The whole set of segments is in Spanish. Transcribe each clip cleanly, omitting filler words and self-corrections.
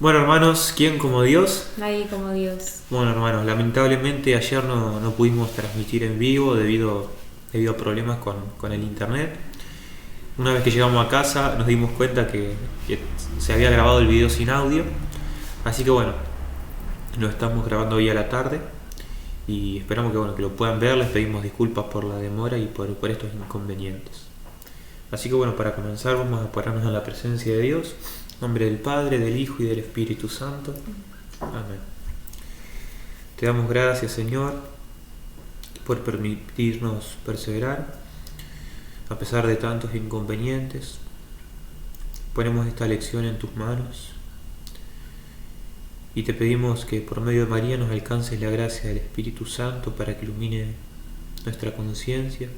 Bueno, hermanos, ¿quién como Dios? Nadie como Dios. Bueno, hermanos, lamentablemente ayer no pudimos transmitir en vivo debido a problemas con el internet. Una vez que llegamos a casa nos dimos cuenta que se había grabado el video sin audio. Así que bueno, lo estamos grabando hoy a la tarde y esperamos que lo puedan ver. Les pedimos disculpas por la demora y por estos inconvenientes. Así que bueno, para comenzar vamos a pararnos en la presencia de Dios. En nombre del Padre, del Hijo y del Espíritu Santo. Amén. Te damos gracias, Señor, por permitirnos perseverar a pesar de tantos inconvenientes. Ponemos esta lección en tus manos y te pedimos que por medio de María nos alcances la gracia del Espíritu Santo para que ilumine nuestra conciencia,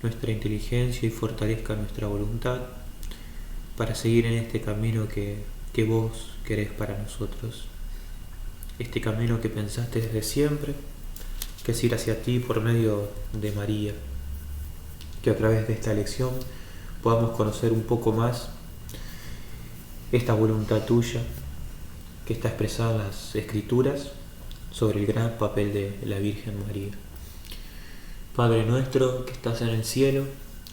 nuestra inteligencia y fortalezca nuestra voluntad para seguir en este camino que vos querés para nosotros. Este camino que pensaste desde siempre, que es ir hacia ti por medio de María. Que a través de esta lección podamos conocer un poco más esta voluntad tuya que está expresada en las Escrituras sobre el gran papel de la Virgen María. Padre nuestro que estás en el cielo,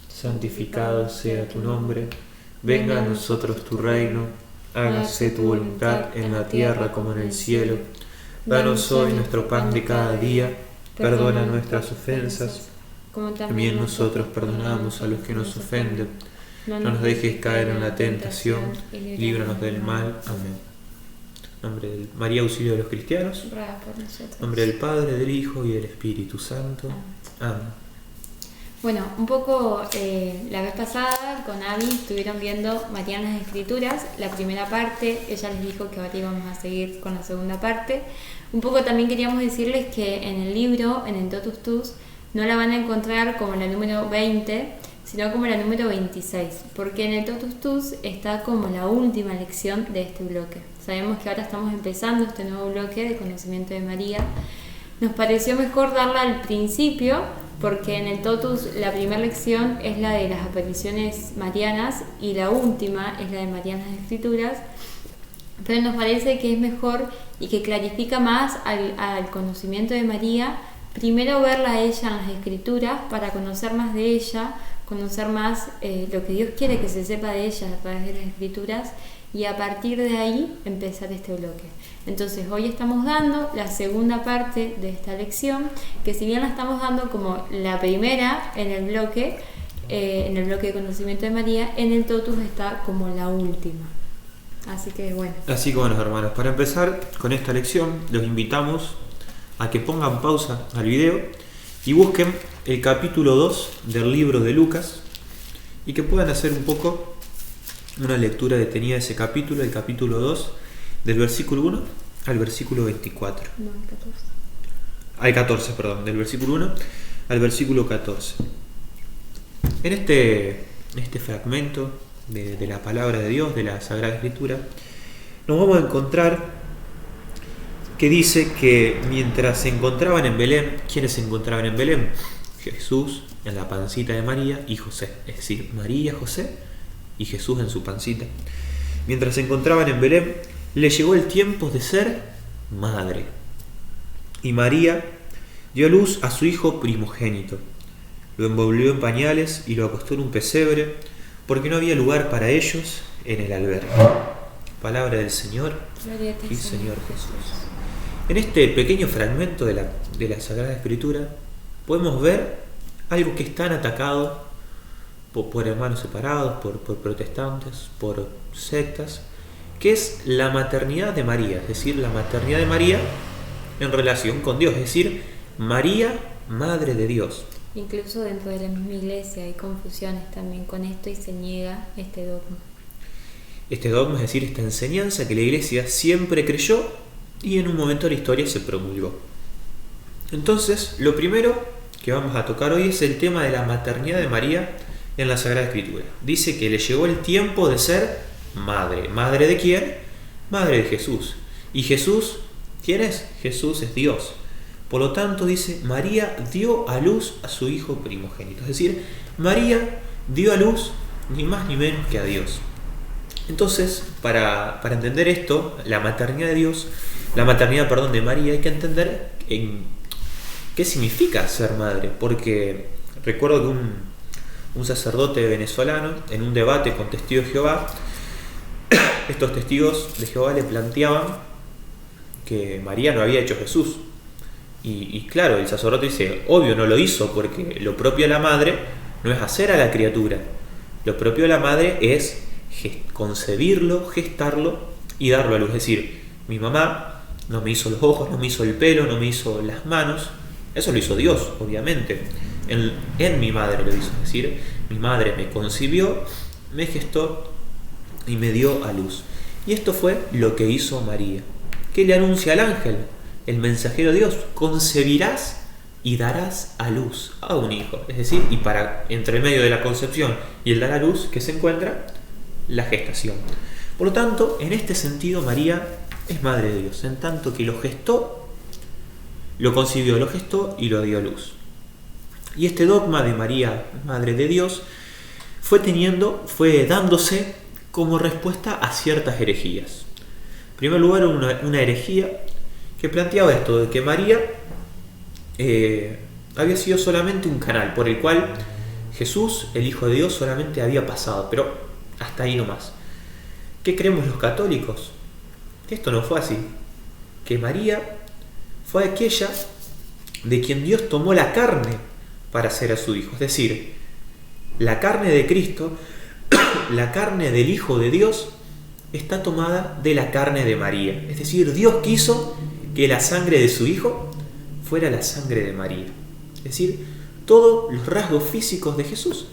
santificado sea tu nombre. Venga a nosotros tu reino, hágase tu voluntad en la tierra como en el cielo. Danos hoy nuestro pan de cada día, perdona nuestras ofensas, como también nosotros perdonamos a los que nos ofenden. No nos dejes caer en la tentación, líbranos del mal. Amén. En nombre de María, auxilio de los cristianos. Ruega por nosotros. En nombre del Padre, del Hijo y del Espíritu Santo. Amén. Bueno, un poco la vez pasada con Abby estuvieron viendo María en las Escrituras, la primera parte. Ella les dijo que ahora íbamos a seguir con la segunda parte. Un poco también queríamos decirles que en el libro, en el Totus Tus, no la van a encontrar como la número 20, sino como la número 26, porque en el Totus Tus está como la última lección de este bloque. Sabemos que ahora estamos empezando este nuevo bloque de conocimiento de María. Nos pareció mejor darla al principio, porque en el Totus la primera lección es la de las apariciones marianas y la última es la de María en las Escrituras. Pero nos parece que es mejor y que clarifica más al conocimiento de María, primero verla a ella en las Escrituras para conocer más de ella, conocer más lo que Dios quiere que se sepa de ella a través de las Escrituras, y a partir de ahí empezar este bloque. Entonces hoy estamos dando la segunda parte de esta lección, que si bien la estamos dando como la primera en el bloque de conocimiento de María, en el Totus está como la última. Así que bueno, hermanos, para empezar con esta lección los invitamos a que pongan pausa al video y busquen el capítulo 2 del libro de Lucas y que puedan hacer un poco una lectura detenida de ese capítulo, el capítulo 2, del versículo 1 al versículo 24. No, el 14. Al 14, perdón, del versículo 1 al versículo 14. En este fragmento de la palabra de Dios, de la Sagrada Escritura, nos vamos a encontrar que dice que mientras se encontraban en Belén, ¿quiénes se encontraban en Belén? Jesús en la pancita de María y José, es decir, María, José y Jesús en su pancita. Mientras se encontraban en Belén, le llegó el tiempo de ser madre. Y María dio a luz a su hijo primogénito. Lo envolvió en pañales y lo acostó en un pesebre, porque no había lugar para ellos en el albergue. Palabra del Señor. Gloria a ti, y Señor Jesús. En este pequeño fragmento de la Sagrada Escritura podemos ver algo que es tan atacado por hermanos separados, por protestantes, por sectas, que es la maternidad de María, es decir, la maternidad de María en relación con Dios, es decir, María, Madre de Dios. Incluso dentro de la misma iglesia hay confusiones también con esto y se niega este dogma. Este dogma, es decir, esta enseñanza que la iglesia siempre creyó y en un momento de la historia se promulgó. Entonces, lo primero que vamos a tocar hoy es el tema de la maternidad de María en la Sagrada Escritura. Dice que le llegó el tiempo de ser madre. ¿Madre de quién? Madre de Jesús. ¿Y Jesús? ¿Quién es? Jesús es Dios. Por lo tanto, dice, María dio a luz a su hijo primogénito. Es decir, María dio a luz ni más ni menos que a Dios. Entonces, para entender esto, la maternidad de María, hay que entender qué significa ser madre. Porque recuerdo que un sacerdote venezolano, en un debate con testigos de Jehová, estos testigos de Jehová le planteaban que María no había hecho Jesús. Y claro, el sacerdote dice, obvio no lo hizo, porque lo propio de la madre no es hacer a la criatura. Lo propio de la madre es concebirlo, gestarlo y darlo a luz. Es decir, mi mamá no me hizo los ojos, no me hizo el pelo, no me hizo las manos. Eso lo hizo Dios, obviamente. En mi madre lo hizo. Es decir, mi madre me concibió, me gestó y me dio a luz. Y esto fue lo que hizo María. ¿Qué le anuncia al ángel? El mensajero de Dios: concebirás y darás a luz a un hijo. Es decir, y entre el medio de la concepción y el dar a luz, ¿qué se encuentra? La gestación. Por lo tanto, en este sentido, María es madre de Dios, en tanto que lo gestó, lo concibió, lo gestó y lo dio a luz. Y este dogma de María, madre de Dios, fue dándose como respuesta a ciertas herejías. En primer lugar, una herejía que planteaba esto, de que María había sido solamente un canal por el cual Jesús, el Hijo de Dios, solamente había pasado, pero hasta ahí nomás. ¿Qué creemos los católicos? Que esto no fue así, que María fue aquella de quien Dios tomó la carne para hacer a su Hijo. Es decir, la carne de Cristo, la carne del Hijo de Dios, está tomada de la carne de María. Es decir, Dios quiso que la sangre de su Hijo fuera la sangre de María. Es decir, todos los rasgos físicos de Jesús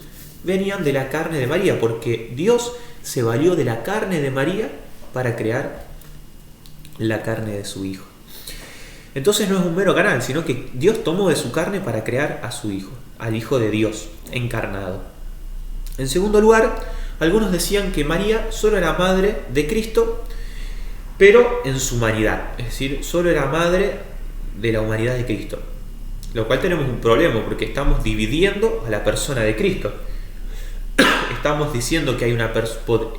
venían de la carne de María, porque Dios se valió de la carne de María para crear la carne de su Hijo. Entonces no es un mero canal, sino que Dios tomó de su carne para crear a su Hijo, al Hijo de Dios encarnado. En segundo lugar, algunos decían que María solo era madre de Cristo, pero en su humanidad, es decir, solo era madre de la humanidad de Cristo. Lo cual tenemos un problema, porque estamos dividiendo a la persona de Cristo. Estamos diciendo que hay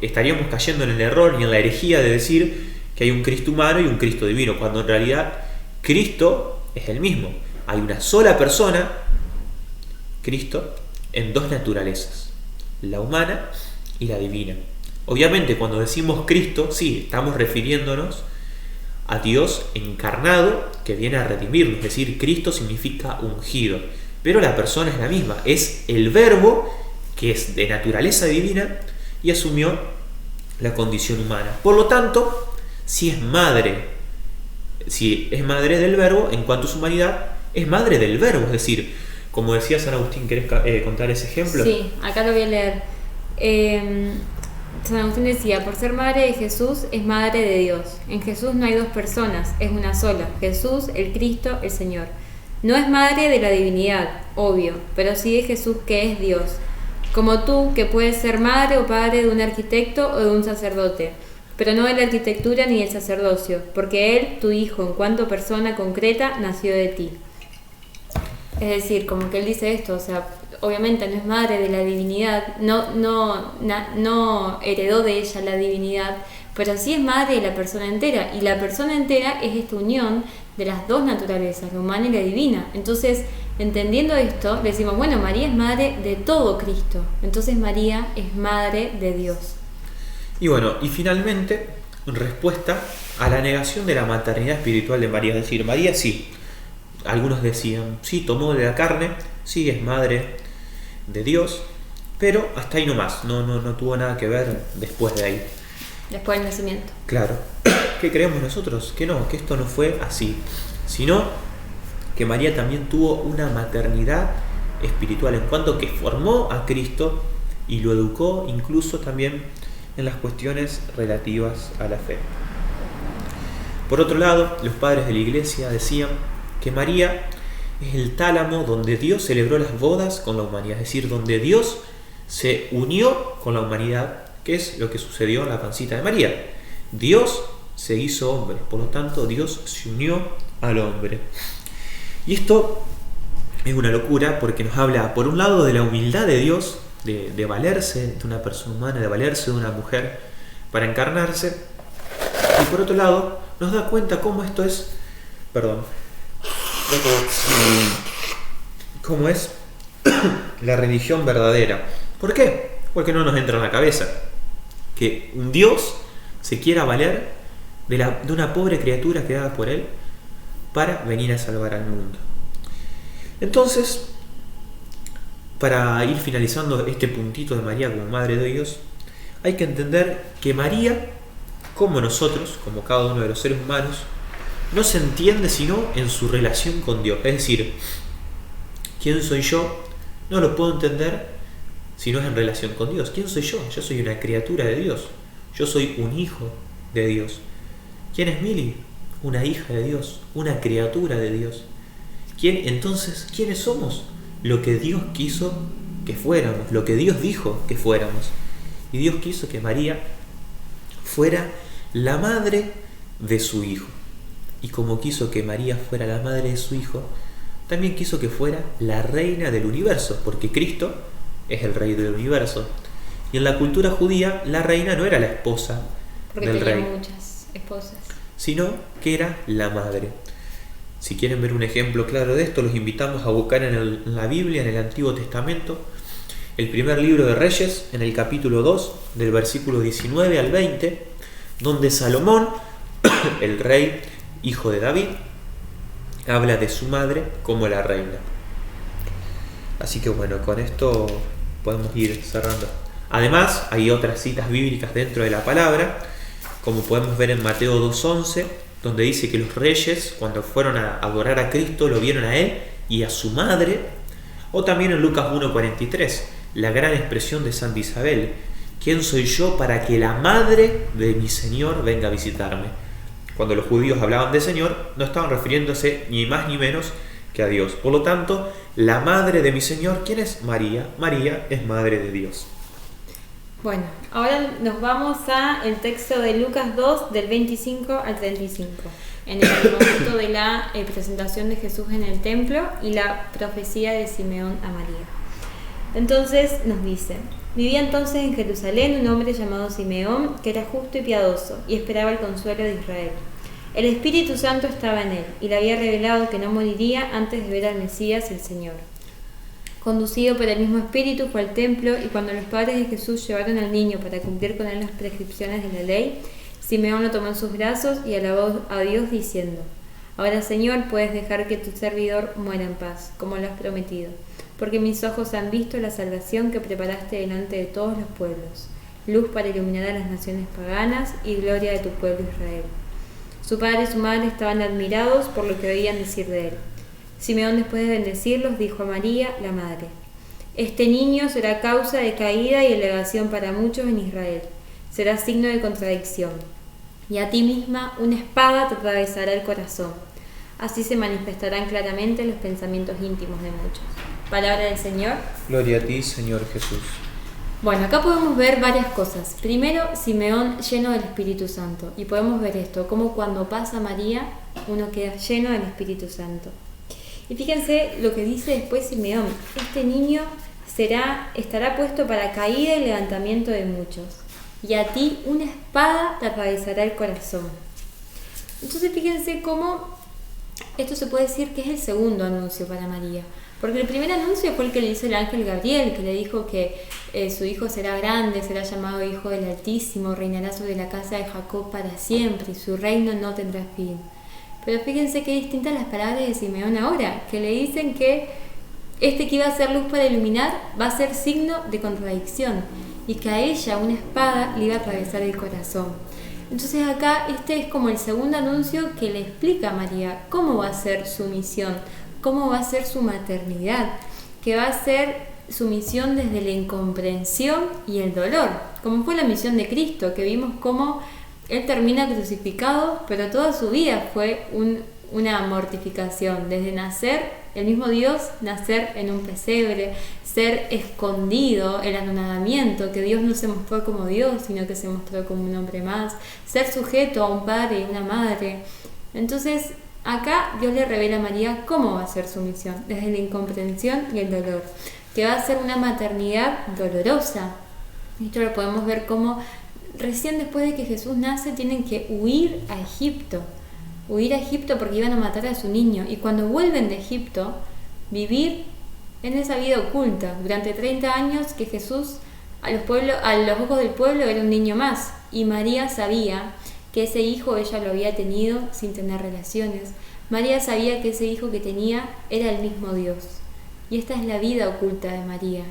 estaríamos cayendo en el error y en la herejía de decir que hay un Cristo humano y un Cristo divino, cuando en realidad Cristo es el mismo. Hay una sola persona, Cristo, en dos naturalezas, la humana y la divina. Obviamente, cuando decimos Cristo, sí, estamos refiriéndonos a Dios encarnado que viene a redimirnos. Es decir, Cristo significa ungido, pero la persona es la misma, es el Verbo que es de naturaleza divina y asumió la condición humana. Por lo tanto, si es madre del Verbo, en cuanto a su humanidad, es madre del Verbo. Es decir, como decía San Agustín, ¿querés contar ese ejemplo? Sí, acá lo voy a leer. San Agustín decía: por ser madre de Jesús, es madre de Dios. En Jesús no hay dos personas, es una sola: Jesús, el Cristo, el Señor. No es madre de la divinidad, obvio, pero sí de Jesús, que es Dios. Como tú, que puedes ser madre o padre de un arquitecto o de un sacerdote, pero no de la arquitectura ni del sacerdocio, porque él, tu hijo, en cuanto persona concreta, nació de ti. Es decir, como que él dice esto, o sea, obviamente no es madre de la divinidad, no heredó de ella la divinidad, pero sí es madre de la persona entera, y la persona entera es esta unión de las dos naturalezas, la humana y la divina. Entonces, entendiendo esto, decimos, bueno, María es madre de todo Cristo, entonces María es madre de Dios. Y bueno, y finalmente, en respuesta a la negación de la maternidad espiritual de María, es decir, María sí, algunos decían, sí, tomó de la carne, sí, es madre de Dios, pero hasta ahí nomás, no tuvo nada que ver después de ahí. Después del nacimiento. Claro. ¿Qué creemos nosotros? Que no, que esto no fue así, sino que María también tuvo una maternidad espiritual, en cuanto que formó a Cristo y lo educó incluso también en las cuestiones relativas a la fe. Por otro lado, los padres de la Iglesia decían que María es el tálamo donde Dios celebró las bodas con la humanidad, es decir, donde Dios se unió con la humanidad, que es lo que sucedió en la pancita de María. Dios se hizo hombre, por lo tanto Dios se unió al hombre. Y esto es una locura, porque nos habla, por un lado, de la humildad de Dios, de valerse de una persona humana, de valerse de una mujer para encarnarse. Y por otro lado, nos da cuenta cómo esto es, cómo es la religión verdadera. ¿Por qué? Porque no nos entra en la cabeza que un Dios se quiera valer de una pobre criatura creada por Él para venir a salvar al mundo. Entonces, para ir finalizando este puntito de María como Madre de Dios, hay que entender que María, como nosotros, como cada uno de los seres humanos, no se entiende sino en su relación con Dios. Es decir, ¿quién soy yo? No lo puedo entender si no es en relación con Dios. ¿Quién soy yo? Yo soy una criatura de Dios. Yo soy un hijo de Dios. ¿Quién es Mili? Una hija de Dios, una criatura de Dios. Entonces, ¿quiénes somos? Lo que Dios quiso que fuéramos, lo que Dios dijo que fuéramos. Y Dios quiso que María fuera la madre de su hijo. Y como quiso que María fuera la madre de su hijo, también quiso que fuera la reina del universo, porque Cristo es el rey del universo. Y en la cultura judía, la reina no era la esposa del rey, tenía muchas esposas, sino que era la madre. Si quieren ver un ejemplo claro de esto, los invitamos a buscar en la Biblia, en el Antiguo Testamento, el primer libro de Reyes, en el capítulo 2, del versículo 19 al 20, donde Salomón, el rey, hijo de David, habla de su madre como la reina. Así que bueno, con esto podemos ir cerrando. Además, hay otras citas bíblicas dentro de la palabra, como podemos ver en Mateo 2:11, donde dice que los reyes, cuando fueron a adorar a Cristo, lo vieron a Él y a su madre. O también en Lucas 1:43, la gran expresión de Santa Isabel: ¿quién soy yo para que la madre de mi Señor venga a visitarme? Cuando los judíos hablaban de Señor, no estaban refiriéndose ni más ni menos que a Dios. Por lo tanto, la madre de mi Señor, ¿quién es? María. María es madre de Dios. Bueno, ahora nos vamos a el texto de Lucas 2, del 25 al 35, en el momento de la presentación de Jesús en el templo y la profecía de Simeón a María. Entonces nos dice: vivía entonces en Jerusalén un hombre llamado Simeón, que era justo y piadoso, y esperaba el consuelo de Israel. El Espíritu Santo estaba en él, y le había revelado que no moriría antes de ver al Mesías, el Señor. Conducido por el mismo Espíritu, fue al templo, y cuando los padres de Jesús llevaron al niño para cumplir con él las prescripciones de la ley, Simeón lo tomó en sus brazos y alabó a Dios diciendo: ahora, Señor, puedes dejar que tu servidor muera en paz, como lo has prometido, porque mis ojos han visto la salvación que preparaste delante de todos los pueblos, luz para iluminar a las naciones paganas y gloria de tu pueblo Israel. Su padre y su madre estaban admirados por lo que oían decir de él. Simeón, después de bendecirlos, dijo a María, la madre: este niño será causa de caída y elevación para muchos en Israel. Será signo de contradicción. Y a ti misma una espada te atravesará el corazón. Así se manifestarán claramente los pensamientos íntimos de muchos. Palabra del Señor. Gloria a ti, Señor Jesús. Bueno, acá podemos ver varias cosas. Primero, Simeón lleno del Espíritu Santo. Y podemos ver esto, como cuando pasa María, uno queda lleno del Espíritu Santo. Y fíjense lo que dice después Simeón: este niño estará puesto para caída y levantamiento de muchos, y a ti una espada te atravesará el corazón. Entonces fíjense cómo esto se puede decir que es el segundo anuncio para María, porque el primer anuncio fue el que le hizo el ángel Gabriel, que le dijo que su hijo será grande, será llamado Hijo del Altísimo, reinará sobre la casa de Jacob para siempre, y su reino no tendrá fin. Pero fíjense qué distintas las palabras de Simeón ahora, que le dicen que este que iba a ser luz para iluminar va a ser signo de contradicción, y que a ella una espada le iba a atravesar el corazón. Entonces acá este es como el segundo anuncio que le explica a María cómo va a ser su misión, cómo va a ser su maternidad, que va a ser su misión desde la incomprensión y el dolor, como fue la misión de Cristo, que vimos cómo Él termina crucificado, pero toda su vida fue una mortificación, desde nacer, el mismo Dios, nacer en un pesebre, ser escondido, el anonadamiento, que Dios no se mostró como Dios, sino que se mostró como un hombre más, ser sujeto a un padre y una madre. Entonces, acá Dios le revela a María cómo va a ser su misión, desde la incomprensión y el dolor, que va a ser una maternidad dolorosa. Esto lo podemos ver como recién después de que Jesús nace tienen que huir a Egipto porque iban a matar a su niño, y cuando vuelven de Egipto, vivir en esa vida oculta durante 30 años, que Jesús a los ojos del pueblo era un niño más, y María sabía que ese hijo ella lo había tenido sin tener relaciones. María sabía que ese hijo que tenía era el mismo Dios, y esta es la vida oculta de María,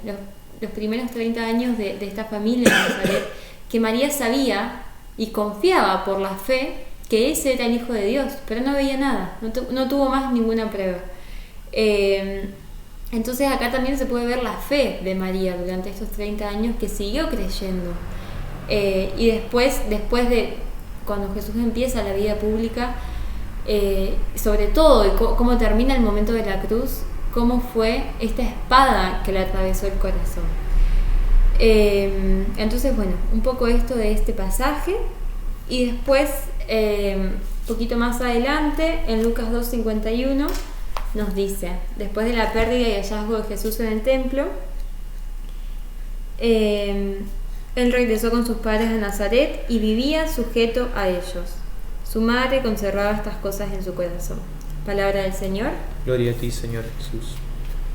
los primeros 30 años de esta familia de Nazaret, que María sabía y confiaba por la fe que ese era el Hijo de Dios, pero no veía nada, no tuvo más ninguna prueba. Entonces acá también se puede ver la fe de María durante estos 30 años, que siguió creyendo. Y después de cuando Jesús empieza la vida pública, sobre todo cómo termina el momento de la cruz, cómo fue esta espada que le atravesó el corazón. Entonces, bueno, un poco esto de este pasaje. Y después, un poquito más adelante, en Lucas 2:51, nos dice: después de la pérdida y hallazgo de Jesús en el templo, él regresó con sus padres a Nazaret y vivía sujeto a ellos. Su madre conservaba estas cosas en su corazón. Palabra del Señor. Gloria a ti, Señor Jesús.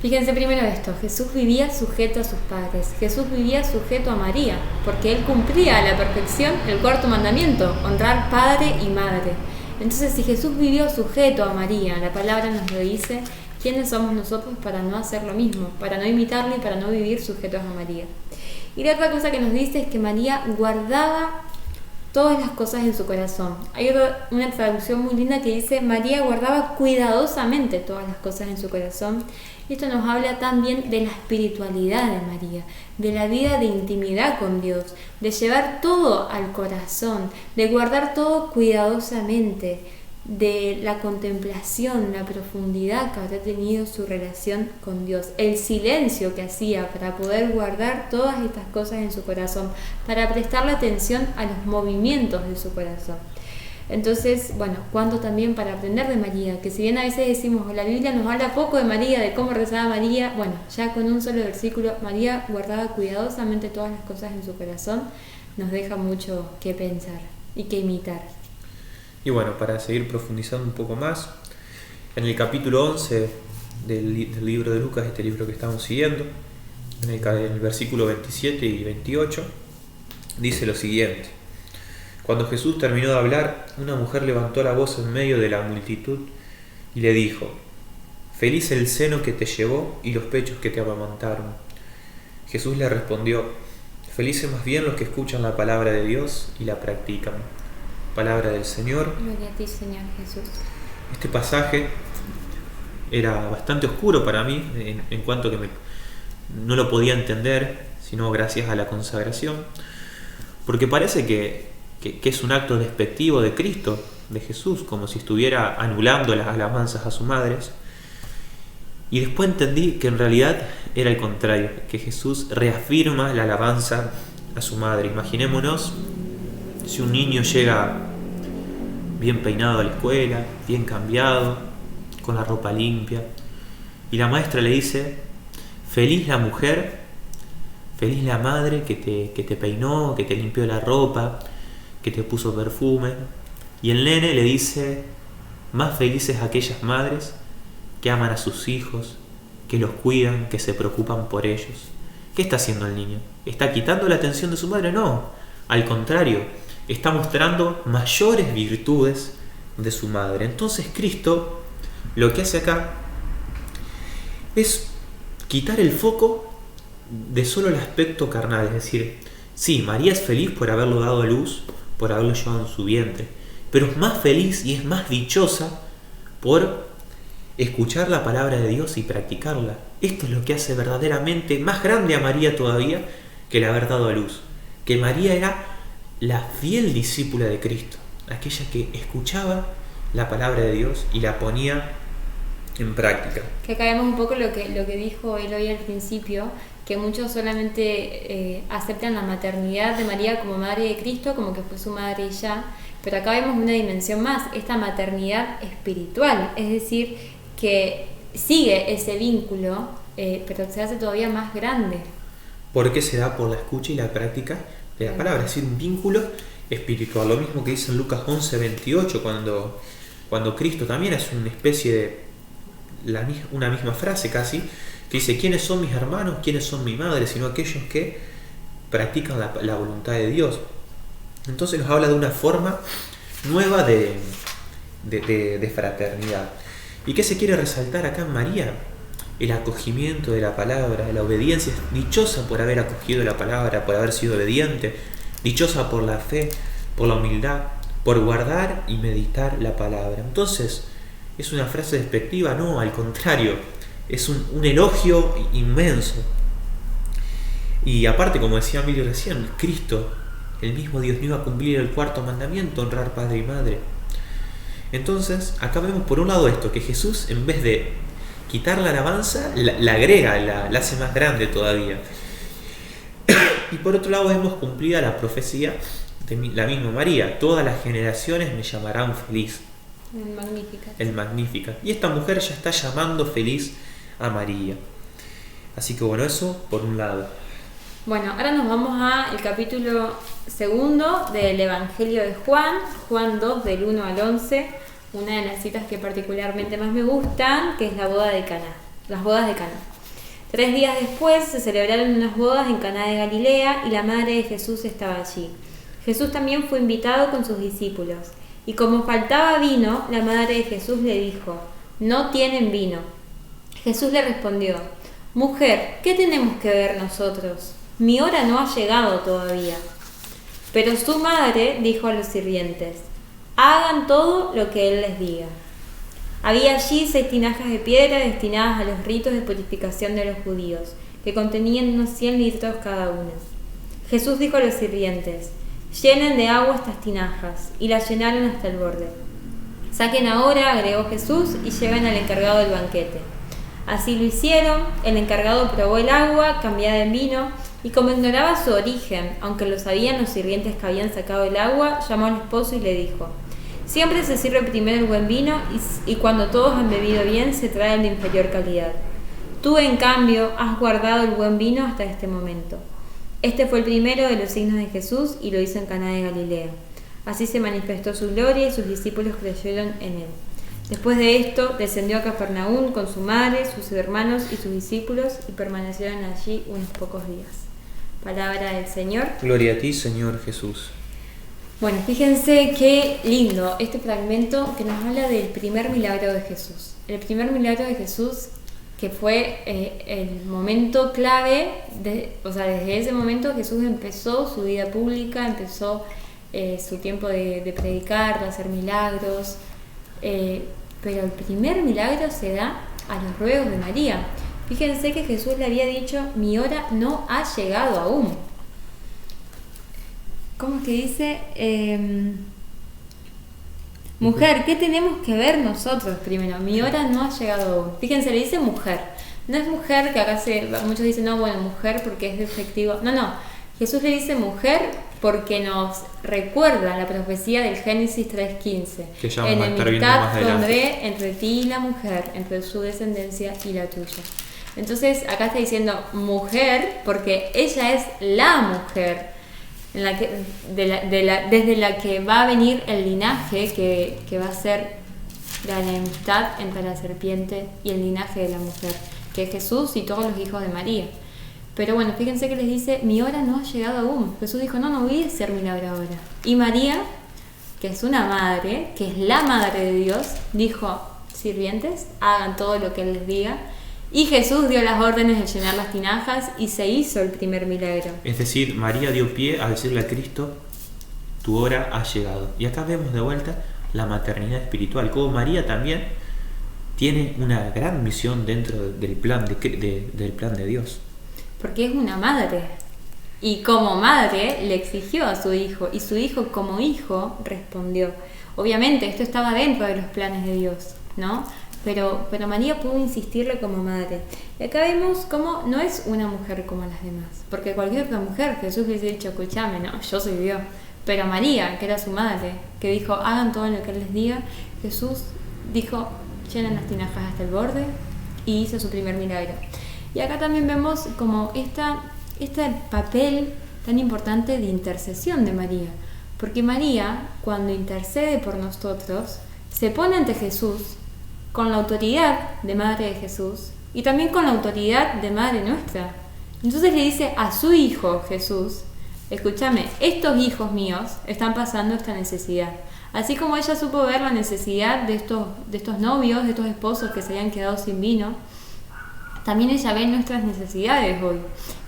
Fíjense primero esto: Jesús vivía sujeto a sus padres, Jesús vivía sujeto a María, porque él cumplía a la perfección el cuarto mandamiento, honrar padre y madre. Entonces, si Jesús vivió sujeto a María, la palabra nos lo dice, ¿quiénes somos nosotros para no hacer lo mismo, para no imitarle y para no vivir sujetos a María? Y la otra cosa que nos dice es que María guardaba todas las cosas en su corazón. Hay una traducción muy linda que dice: María guardaba cuidadosamente todas las cosas en su corazón. Y esto nos habla también de la espiritualidad de María, de la vida de intimidad con Dios, de llevar todo al corazón, de guardar todo cuidadosamente, de la contemplación, la profundidad que habrá tenido su relación con Dios, el silencio que hacía para poder guardar todas estas cosas en su corazón, para prestarle atención a los movimientos de su corazón. Entonces, bueno, cuanto también para aprender de María, que si bien a veces decimos, la Biblia nos habla poco de María, de cómo rezaba María, bueno, ya con un solo versículo, María guardaba cuidadosamente todas las cosas en su corazón, nos deja mucho que pensar y que imitar. Y bueno, para seguir profundizando un poco más, en el capítulo 11 del libro de Lucas, este libro que estamos siguiendo, en el versículo 27 y 28, dice lo siguiente: cuando Jesús terminó de hablar, una mujer levantó la voz en medio de la multitud y le dijo: feliz el seno que te llevó y los pechos que te amamantaron. Jesús le respondió: felices más bien los que escuchan la palabra de Dios y la practican. Palabra del Señor. Gloria a ti, Señor Jesús. Este pasaje era bastante oscuro para mí, en cuanto que no lo podía entender, sino gracias a la consagración, porque parece que es un acto despectivo de Cristo, de Jesús, como si estuviera anulando las alabanzas a sus madres. Y después entendí que en realidad era el contrario, que Jesús reafirma la alabanza a su madre. Imaginémonos si un niño llega bien peinado a la escuela, bien cambiado, con la ropa limpia, y la maestra le dice: feliz la mujer, feliz la madre que te peinó, que te limpió la ropa, que te puso perfume. Y el nene le dice: más felices aquellas madres que aman a sus hijos, que los cuidan, que se preocupan por ellos. ¿Qué está haciendo el niño? ¿Está quitando la atención de su madre? No, al contrario, está mostrando mayores virtudes de su madre. Entonces Cristo lo que hace acá es quitar el foco de solo el aspecto carnal, es decir, sí, María es feliz por haberlo dado a luz, por haberlo llevado en su vientre, pero es más feliz y es más dichosa por escuchar la palabra de Dios y practicarla. Esto es lo que hace verdaderamente más grande a María todavía que el haber dado a luz, que María era la fiel discípula de Cristo, aquella que escuchaba la palabra de Dios y la ponía en práctica. Que acá vemos un poco lo que dijo él hoy al principio, que muchos solamente aceptan la maternidad de María como madre de Cristo, como que fue su madre y ya, pero acá vemos una dimensión más, esta maternidad espiritual, es decir, que sigue ese vínculo, pero se hace todavía más grande. Porque se da por la escucha y la práctica de la palabra, es decir, un vínculo espiritual. Lo mismo que dice en Lucas 11:28, cuando Cristo también es una especie de una misma frase casi, que dice: ¿quiénes son mis hermanos? ¿Quiénes son mi madre? Sino aquellos que practican la voluntad de Dios. Entonces nos habla de una forma nueva de fraternidad. ¿Y qué se quiere resaltar acá en María? El acogimiento de la palabra, la obediencia. Dichosa por haber acogido la palabra, por haber sido obediente. Dichosa por la fe, por la humildad, por guardar y meditar la palabra. Entonces, ¿es una frase despectiva? No, al contrario, es un elogio inmenso. Y aparte, como decía Emilio recién, Cristo, el mismo Dios, no iba a cumplir el cuarto mandamiento, honrar padre y madre. Entonces, acá vemos por un lado esto, que Jesús, en vez de quitar la alabanza, la agrega, la hace más grande todavía. Y por otro lado vemos cumplida la profecía de la misma María: todas las generaciones me llamarán feliz. El Magnificat. Y esta mujer ya está llamando feliz a María. Así que bueno, eso por un lado. Bueno, ahora nos vamos al capítulo 2 del Evangelio de Juan, Juan 2 del 1 al 11, una de las citas que particularmente más me gustan, que es la boda de Caná, las bodas de Caná. 3 días después se celebraron unas bodas en Caná de Galilea y la madre de Jesús estaba allí. Jesús también fue invitado con sus discípulos. Y como faltaba vino, la madre de Jesús le dijo: no tienen vino. Jesús le respondió: mujer, ¿qué tenemos que ver nosotros? Mi hora no ha llegado todavía. Pero su madre dijo a los sirvientes: hagan todo lo que él les diga. Había allí 6 tinajas de piedra destinadas a los ritos de purificación de los judíos, que contenían unos 100 litros cada una. Jesús dijo a los sirvientes: llenen de agua estas tinajas, y las llenaron hasta el borde. Saquen ahora, agregó Jesús, y lleven al encargado del banquete. Así lo hicieron. El encargado probó el agua cambiada en vino, y como ignoraba su origen, aunque lo sabían los sirvientes que habían sacado el agua, llamó al esposo y le dijo: siempre se sirve primero el buen vino, y cuando todos han bebido bien se trae el de inferior calidad. Tú, en cambio, has guardado el buen vino hasta este momento. Este fue el primero de los signos de Jesús, y lo hizo en Caná de Galilea. Así se manifestó su gloria, y sus discípulos creyeron en él. Después de esto, descendió a Cafarnaúm con su madre, sus hermanos y sus discípulos, y permanecieron allí unos pocos días. Palabra del Señor. Gloria a ti, Señor Jesús. Bueno, fíjense qué lindo este fragmento que nos habla del primer milagro de Jesús. El primer milagro de Jesús, que fue el momento clave, desde ese momento Jesús empezó su vida pública, empezó su tiempo de predicar, de hacer milagros, pero el primer milagro se da a los ruegos de María. Fíjense que Jesús le había dicho: mi hora no ha llegado aún. ¿Cómo es que dice? Mujer, ¿qué tenemos que ver nosotros primero? Mi hora no ha llegado aún. Fíjense, le dice mujer. No es mujer, que acá muchos dicen: no, bueno, mujer porque es despectivo. No. Jesús le dice mujer porque nos recuerda la profecía del Génesis 3:15. Que ya vamos a estar viendo más adelante. Pondré entre ti y la mujer, entre su descendencia y la tuya. Entonces acá está diciendo mujer porque ella es la mujer en la que, desde la que va a venir el linaje que va a ser la enemistad entre la serpiente y el linaje de la mujer, que es Jesús y todos los hijos de María. Pero bueno, fíjense que les dice: mi hora no ha llegado aún. Jesús dijo: no voy a hacer milagro ahora. Y María, que es una madre, que es la madre de Dios, dijo: sirvientes, hagan todo lo que él les diga. Y Jesús dio las órdenes de llenar las tinajas y se hizo el primer milagro. Es decir, María dio pie a decirle a Cristo: tu hora ha llegado. Y acá vemos de vuelta la maternidad espiritual, como María también tiene una gran misión dentro del plan de Dios. Porque es una madre. Y como madre le exigió a su hijo, y su hijo como hijo respondió. Obviamente esto estaba dentro de los planes de Dios, ¿no? Pero María pudo insistirle como madre. Y acá vemos cómo no es una mujer como las demás. Porque cualquier otra mujer, Jesús le hubiese dicho: escúchame, no, yo soy Dios. Pero María, que era su madre, que dijo: hagan todo lo que él les diga, Jesús dijo: llenen las tinajas hasta el borde, y hizo su primer milagro. Y acá también vemos como este papel tan importante de intercesión de María. Porque María, cuando intercede por nosotros, se pone ante Jesús con la autoridad de Madre de Jesús y también con la autoridad de Madre nuestra. Entonces le dice a su Hijo Jesús: escúchame, estos hijos míos están pasando esta necesidad. Así como ella supo ver la necesidad de estos novios, de estos esposos que se habían quedado sin vino, también ella ve nuestras necesidades hoy.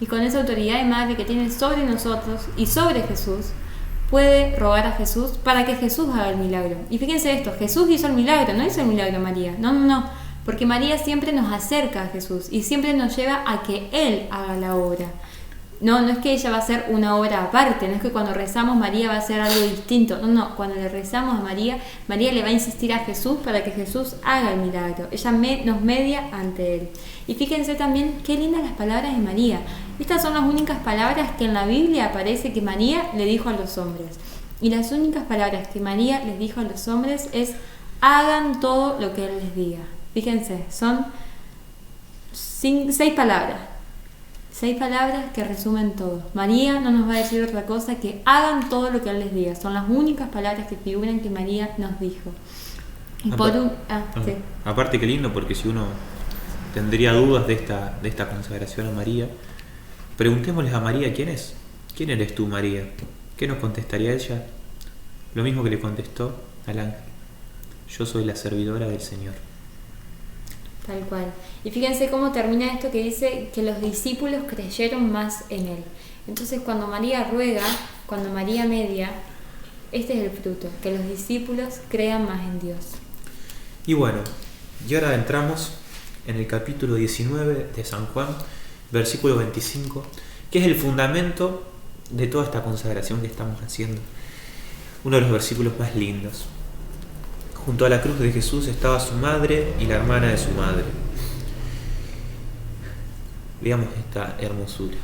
Y con esa autoridad de madre que tiene sobre nosotros y sobre Jesús, puede rogar a Jesús para que Jesús haga el milagro. Y fíjense esto, Jesús hizo el milagro, no hizo el milagro María. No, porque María siempre nos acerca a Jesús y siempre nos lleva a que Él haga la obra. No es que ella va a hacer una obra aparte, no es que cuando rezamos María va a hacer algo distinto. No, cuando le rezamos a María, María le va a insistir a Jesús para que Jesús haga el milagro. Ella nos media ante Él. Y fíjense también qué lindas las palabras de María. Estas son las únicas palabras que en la Biblia aparece que María le dijo a los hombres. Y las únicas palabras que María les dijo a los hombres es: hagan todo lo que Él les diga. Fíjense, son 6 palabras. 6 palabras que resumen todo. María no nos va a decir otra cosa que hagan todo lo que Él les diga. Son las únicas palabras que figuran que María nos dijo. Y sí. Aparte, qué lindo, porque si uno tendría dudas de esta consagración a María, preguntémosles a María: ¿quién es? ¿Quién eres tú, María? ¿Qué nos contestaría ella? Lo mismo que le contestó al ángel: yo soy la servidora del Señor. Tal cual. Y fíjense cómo termina esto que dice que los discípulos creyeron más en Él. Entonces cuando María ruega, cuando María media, este es el fruto, que los discípulos crean más en Dios. Y bueno, y ahora entramos en el capítulo 19 de San Juan, versículo 25, que es el fundamento de toda esta consagración que estamos haciendo. Uno de los versículos más lindos. Junto a la cruz de Jesús estaba su madre y la hermana de su madre. Veamos esta hermosura.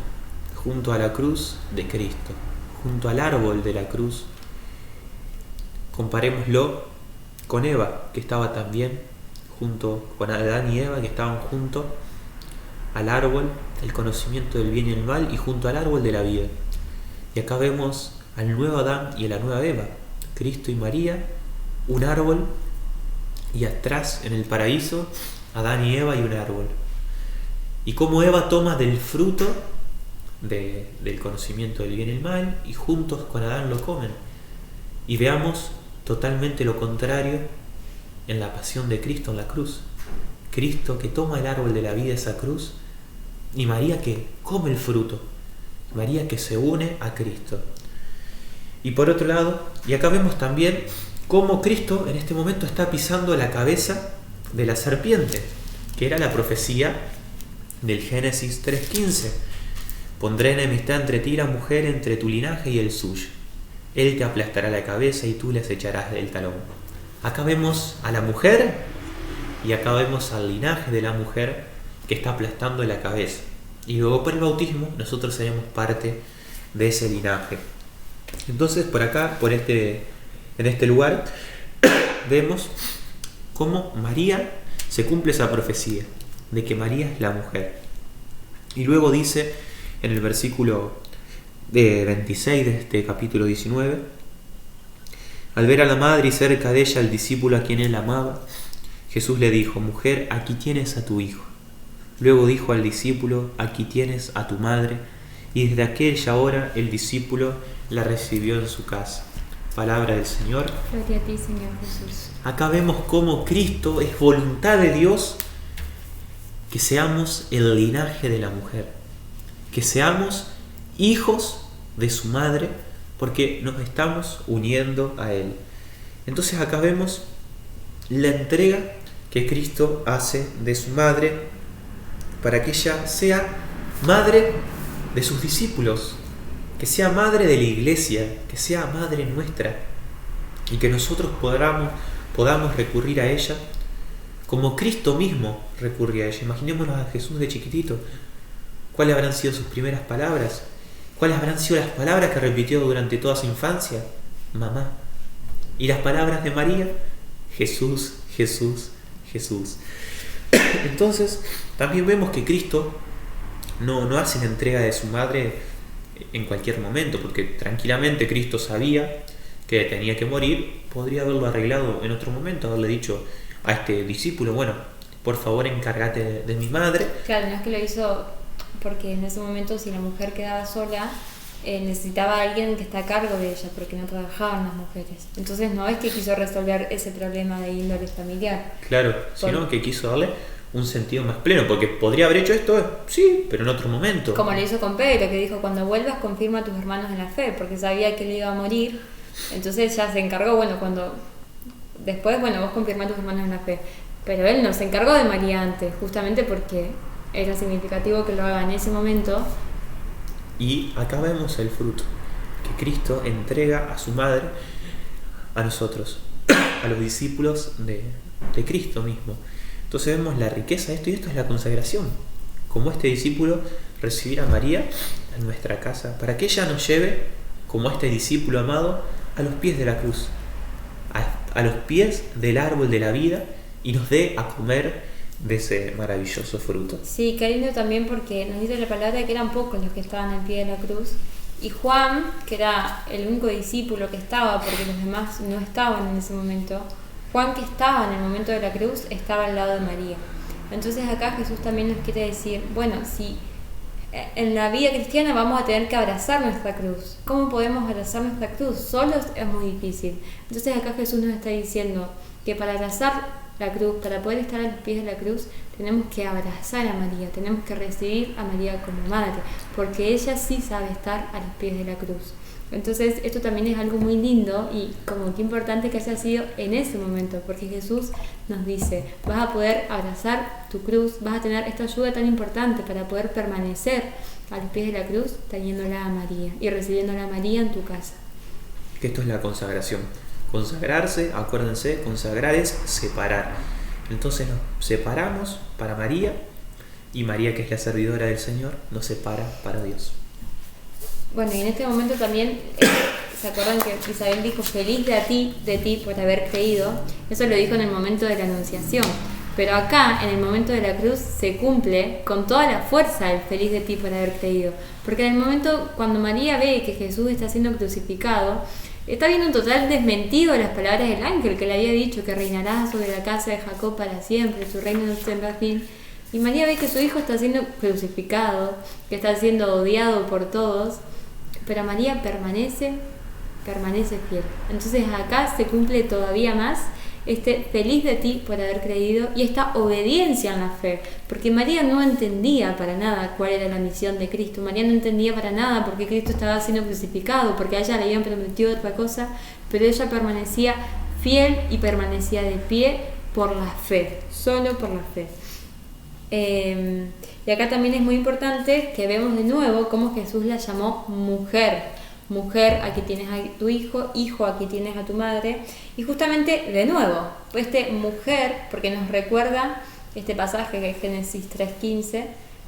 Junto a la cruz de Cristo, junto al árbol de la cruz. Comparémoslo con Eva, que estaba también junto con Adán y Eva, que estaban junto al árbol del conocimiento del bien y el mal y junto al árbol de la vida. Y acá vemos al nuevo Adán y a la nueva Eva, Cristo y María, un árbol, y atrás en el paraíso Adán y Eva y un árbol. Y cómo Eva toma del fruto del conocimiento del bien y el mal y juntos con Adán lo comen. Y veamos totalmente lo contrario en la pasión de Cristo en la cruz. Cristo que toma el árbol de la vida, esa cruz, y María que come el fruto, María que se une a Cristo. Y por otro lado, y acá vemos también cómo Cristo en este momento está pisando la cabeza de la serpiente, que era la profecía del Génesis 3:15. Pondré enemistad entre ti y la mujer, entre tu linaje y el suyo. Él te aplastará la cabeza y tú les echarás del talón. Acá vemos a la mujer y acá vemos al linaje de la mujer que está aplastando la cabeza. Y luego por el bautismo nosotros seremos parte de ese linaje. Entonces por acá, en este lugar, vemos cómo María se cumple esa profecía de que María es la mujer. Y luego dice en el versículo 26 de este capítulo 19: al ver a la madre y cerca de ella al discípulo a quien él amaba, Jesús le dijo: mujer, aquí tienes a tu hijo. Luego dijo al discípulo: aquí tienes a tu madre. Y desde aquella hora el discípulo la recibió en su casa. Palabra del Señor. Gloria a ti, Señor Jesús. Acá vemos cómo Cristo es voluntad de Dios que seamos el linaje de la mujer, que seamos hijos de su madre, porque nos estamos uniendo a Él. Entonces acá vemos la entrega que Cristo hace de su madre para que ella sea madre de sus discípulos, que sea madre de la iglesia, que sea madre nuestra, y que nosotros podamos recurrir a ella como Cristo mismo recurría a ella. Imaginémonos a Jesús de chiquitito. ¿Cuáles habrán sido sus primeras palabras? ¿Cuáles habrán sido las palabras que repitió durante toda su infancia? Mamá. ¿Y las palabras de María? Jesús, Jesús, Jesús. Entonces, también vemos que Cristo no hace la entrega de su madre en cualquier momento, porque tranquilamente Cristo sabía que tenía que morir, podría haberlo arreglado en otro momento, haberle dicho a este discípulo, bueno, por favor encárgate de mi madre. Claro, no es que lo hizo porque en ese momento, si la mujer quedaba sola, necesitaba a alguien que está a cargo de ella, porque no trabajaban las mujeres. Entonces no es que quiso resolver ese problema de índole familiar. Claro, sino que quiso darle un sentido más pleno, porque podría haber hecho esto, sí, pero en otro momento. Como lo hizo con Pedro, que dijo, cuando vuelvas confirma a tus hermanos en la fe, porque sabía que él iba a morir. Entonces ya se encargó, después, vos confirmá a tus hermanos en la fe. Pero él no se encargó de María antes, justamente porque era significativo que lo haga en ese momento. Y acá vemos el fruto que Cristo entrega a su madre, a nosotros, a los discípulos de Cristo mismo. Entonces vemos la riqueza de esto, y esto es la consagración. Como este discípulo, recibir a María en nuestra casa, para que ella nos lleve, como este discípulo amado, a los pies de la cruz, a los pies del árbol de la vida, y nos dé a comer de ese maravilloso fruto. Sí, qué lindo también, porque nos dice la palabra que eran pocos los que estaban al pie de la cruz, y Juan, que era el único discípulo que estaba, porque los demás no estaban en ese momento, Juan, que estaba en el momento de la cruz, estaba al lado de María. Entonces acá Jesús también nos quiere decir, bueno, si en la vida cristiana vamos a tener que abrazar nuestra cruz. ¿Cómo podemos abrazar nuestra cruz? Solos es muy difícil. Entonces acá Jesús nos está diciendo que para abrazar la cruz, para poder estar a los pies de la cruz, tenemos que abrazar a María, tenemos que recibir a María como madre, porque ella sí sabe estar a los pies de la cruz. Entonces esto también es algo muy lindo, y como que importante que haya sido en ese momento, porque Jesús nos dice, vas a poder abrazar tu cruz, vas a tener esta ayuda tan importante para poder permanecer a los pies de la cruz, teniéndola a María y recibiéndola a María en tu casa. Que esto es la consagración. Consagrarse, acuérdense, consagrar es separar. Entonces nos separamos para María, y María, que es la servidora del Señor, nos separa para Dios. Bueno, y en este momento también, ¿se acuerdan que Isabel dijo feliz de ti por haber creído? Eso lo dijo en el momento de la Anunciación. Pero acá, en el momento de la cruz, se cumple con toda la fuerza el feliz de ti por haber creído. Porque en el momento cuando María ve que Jesús está siendo crucificado, está viendo un total desmentido de las palabras del ángel que le había dicho que reinará sobre la casa de Jacob para siempre, su reino no tendrá fin. Y María ve que su hijo está siendo crucificado, que está siendo odiado por todos, pero María permanece fiel. Entonces acá se cumple todavía más este feliz de ti por haber creído, y esta obediencia en la fe, porque María no entendía para nada cuál era la misión de Cristo. María no entendía para nada por qué Cristo estaba siendo crucificado, porque a ella le habían prometido otra cosa, pero ella permanecía fiel y permanecía de pie por la fe, solo por la fe. Y acá también es muy importante que vemos de nuevo cómo Jesús la llamó mujer. Mujer, aquí tienes a tu hijo, hijo, aquí tienes a tu madre. Y justamente, de nuevo, mujer, porque nos recuerda este pasaje que es Génesis 3:15,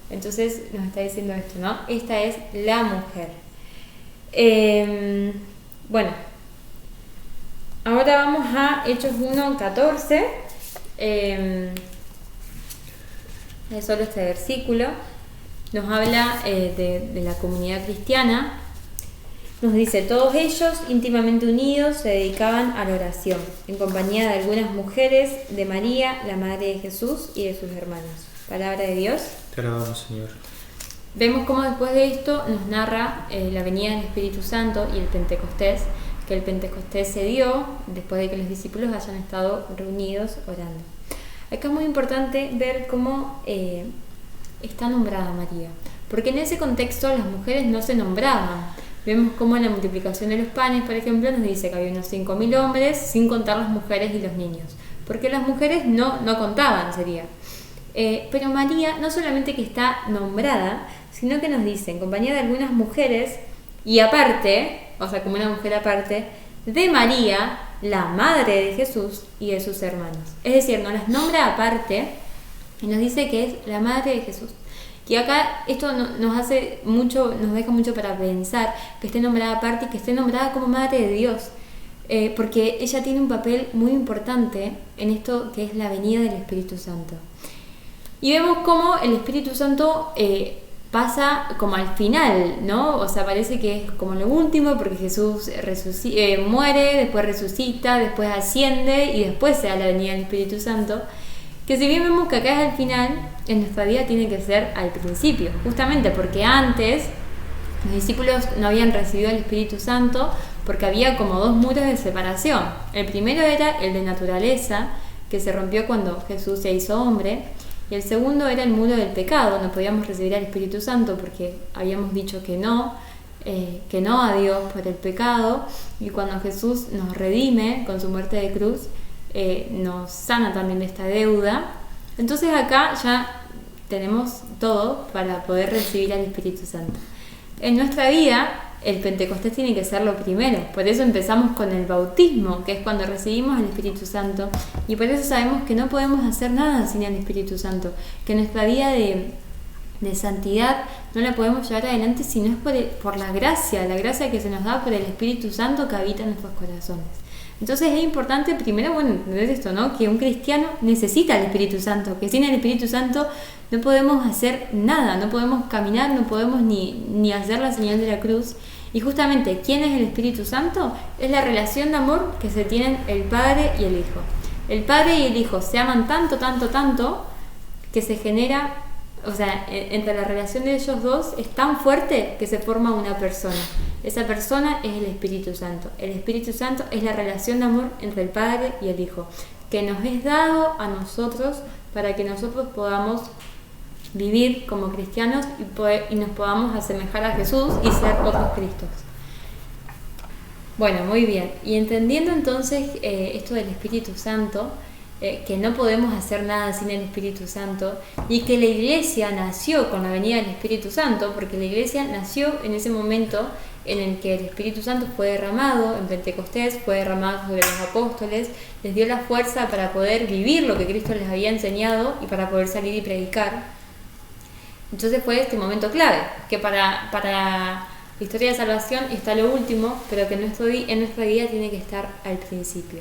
entonces nos está diciendo esto, ¿no? Esta es la mujer. Bueno, ahora vamos a Hechos 1:14. Solo este versículo nos habla de la comunidad cristiana. Nos dice, todos ellos, íntimamente unidos, se dedicaban a la oración, en compañía de algunas mujeres, de María, la madre de Jesús, y de sus hermanos. Palabra de Dios. Te alabamos, Señor. Vemos cómo después de esto nos narra la venida del Espíritu Santo y el Pentecostés, que el Pentecostés se dio después de que los discípulos hayan estado reunidos orando. Acá es muy importante ver cómo está nombrada María, porque en ese contexto las mujeres no se nombraban. Vemos cómo en la multiplicación de los panes, por ejemplo, nos dice que había unos 5.000 hombres, sin contar las mujeres y los niños, porque las mujeres no contaban, sería. Pero María no solamente que está nombrada, sino que nos dice, en compañía de algunas mujeres, y aparte, o sea, como una mujer aparte, de María, la madre de Jesús y de sus hermanos. Es decir, nos las nombra aparte y nos dice que es la madre de Jesús. Y acá esto nos hace mucho, nos deja mucho para pensar que esté nombrada aparte y que esté nombrada como madre de Dios, porque ella tiene un papel muy importante en esto que es la venida del Espíritu Santo. Y vemos cómo el Espíritu Santo pasa como al final, ¿no? O sea, parece que es como lo último, porque Jesús muere, después resucita, después asciende y después se da la venida del Espíritu Santo. Que si bien vemos que acá es al final, en nuestra vida tiene que ser al principio, justamente porque antes los discípulos no habían recibido el Espíritu Santo porque había como dos muros de separación. El primero era el de naturaleza, que se rompió cuando Jesús se hizo hombre, y el segundo era el muro del pecado. No podíamos recibir al Espíritu Santo porque habíamos dicho que no a Dios por el pecado, y cuando Jesús nos redime con su muerte de cruz, nos sana también de esta deuda. Entonces acá ya tenemos todo para poder recibir al Espíritu Santo. En nuestra vida el Pentecostés tiene que ser lo primero, por eso empezamos con el bautismo, que es cuando recibimos el Espíritu Santo, y por eso sabemos que no podemos hacer nada sin el Espíritu Santo, que nuestra vida de santidad no la podemos llevar adelante si no es por la gracia que se nos da por el Espíritu Santo que habita en nuestros corazones. Entonces es importante primero, entender esto, ¿no? Que un cristiano necesita el Espíritu Santo, que sin el Espíritu Santo no podemos hacer nada, no podemos caminar, no podemos ni hacer la señal de la cruz. Y justamente, ¿quién es el Espíritu Santo? Es la relación de amor que se tienen el Padre y el Hijo. El Padre y el Hijo se aman tanto, que se genera, o sea, entre la relación de ellos dos es tan fuerte que se forma una persona. Esa persona es el Espíritu Santo. El Espíritu Santo es la relación de amor entre el Padre y el Hijo, que nos es dado a nosotros para que nosotros podamos vivir como cristianos y nos podamos asemejar a Jesús y ser otros Cristos. Bueno, muy bien. Y entendiendo entonces esto del Espíritu Santo, que no podemos hacer nada sin el Espíritu Santo, y que la Iglesia nació con la venida del Espíritu Santo, porque la Iglesia nació en ese momento en el que el Espíritu Santo fue derramado en Pentecostés, fue derramado sobre los apóstoles, les dio la fuerza para poder vivir lo que Cristo les había enseñado y para poder salir y predicar. Entonces fue este momento clave, que para la historia de salvación está lo último, pero que en nuestra vida tiene que estar al principio.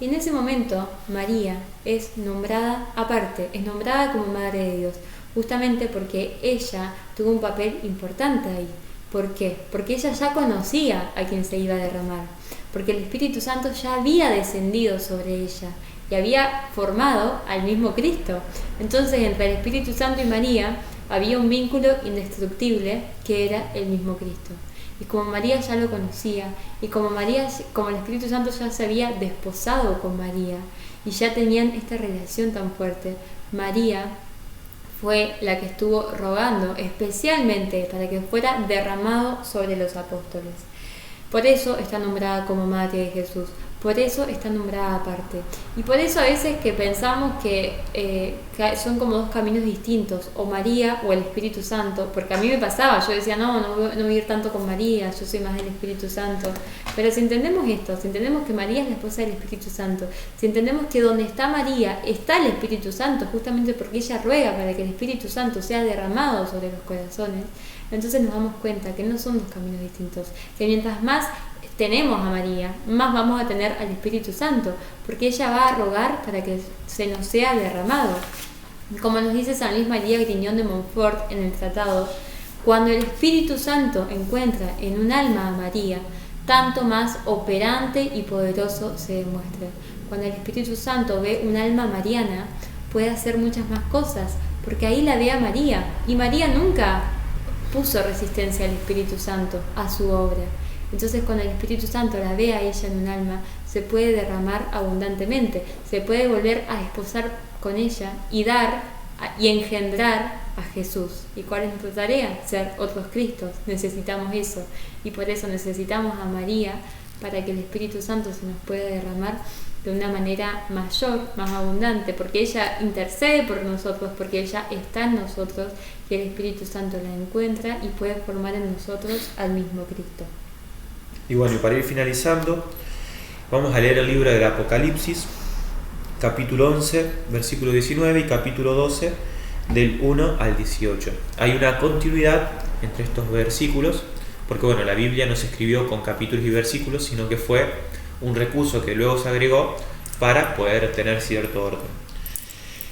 Y en ese momento María es nombrada aparte, es nombrada como Madre de Dios, justamente porque ella tuvo un papel importante ahí. ¿Por qué? Porque ella ya conocía a quien se iba a derramar, porque el Espíritu Santo ya había descendido sobre ella y había formado al mismo Cristo. Entonces entre el Espíritu Santo y María había un vínculo indestructible que era el mismo Cristo. Y como María ya lo conocía, y como el Espíritu Santo ya se había desposado con María, y ya tenían esta relación tan fuerte, María fue la que estuvo rogando especialmente para que fuera derramado sobre los apóstoles. Por eso está nombrada como Madre de Jesús, por eso está nombrada aparte. Y por eso a veces que pensamos que son como dos caminos distintos, o María o el Espíritu Santo, porque a mí me pasaba, yo decía, no voy a ir tanto con María, yo soy más del Espíritu Santo. Pero si entendemos esto, si entendemos que María es la esposa del Espíritu Santo, si entendemos que donde está María está el Espíritu Santo, justamente porque ella ruega para que el Espíritu Santo sea derramado sobre los corazones, entonces nos damos cuenta que no son dos caminos distintos, que mientras más tenemos a María, más vamos a tener al Espíritu Santo, porque ella va a rogar para que se nos sea derramado. Como nos dice San Luis María Griñón de Montfort en el tratado, cuando el Espíritu Santo encuentra en un alma a María, tanto más operante y poderoso se demuestra. Cuando el Espíritu Santo ve un alma mariana, puede hacer muchas más cosas, porque ahí la ve a María, y María nunca puso resistencia al Espíritu Santo, a su obra. Entonces cuando el Espíritu Santo la ve a ella en un alma, se puede derramar abundantemente, se puede volver a desposar con ella y dar y engendrar a Jesús. ¿Y cuál es nuestra tarea? Ser otros Cristos. Necesitamos eso, y por eso necesitamos a María para que el Espíritu Santo se nos pueda derramar de una manera mayor, más abundante, porque ella intercede por nosotros, porque ella está en nosotros, y el Espíritu Santo la encuentra y puede formar en nosotros al mismo Cristo. Y bueno, para ir finalizando, vamos a leer el libro del Apocalipsis, capítulo 11, versículo 19, y capítulo 12, del 1 al 18. Hay una continuidad entre estos versículos, porque bueno, la Biblia no se escribió con capítulos y versículos, sino que fue un recurso que luego se agregó para poder tener cierto orden.